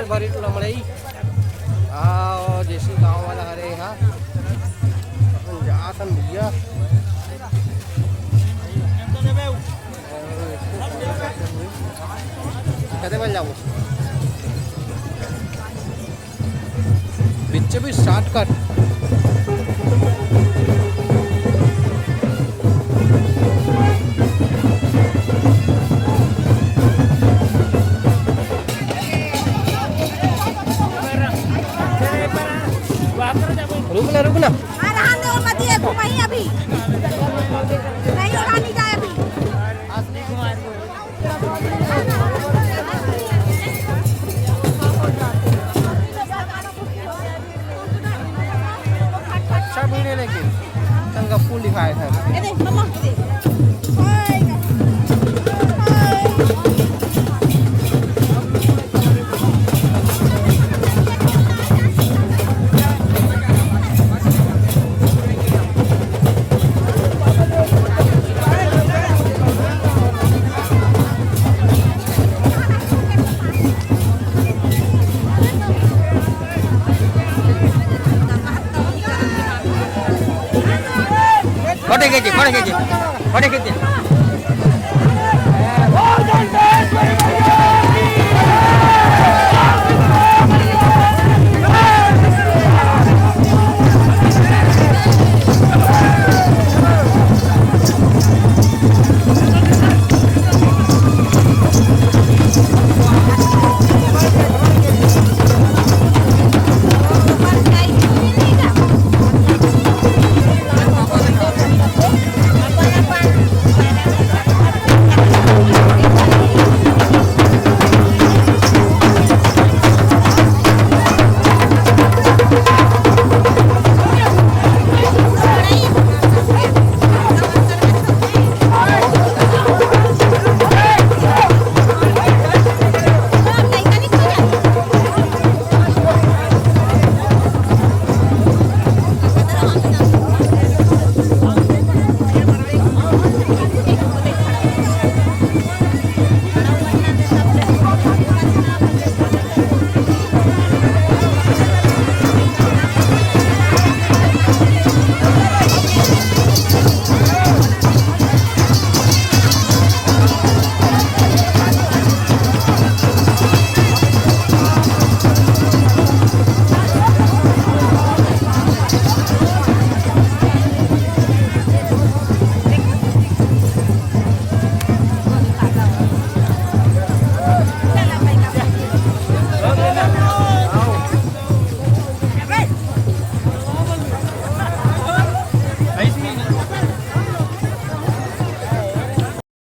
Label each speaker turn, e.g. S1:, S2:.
S1: भरी लमड़ई आओ जैसी गाँव वाला हरे यहाँ अपन जातन भैया कदे बन जाओ बिच्चे भी स्टार्ट कर रुकना
S2: अभी नहीं उड़ानी जाए अभी
S1: अच्छा वीडियो लेकिन चंगा फूल दिखाया था
S2: ये देख मम्मा ये देख
S1: फोटो खींचे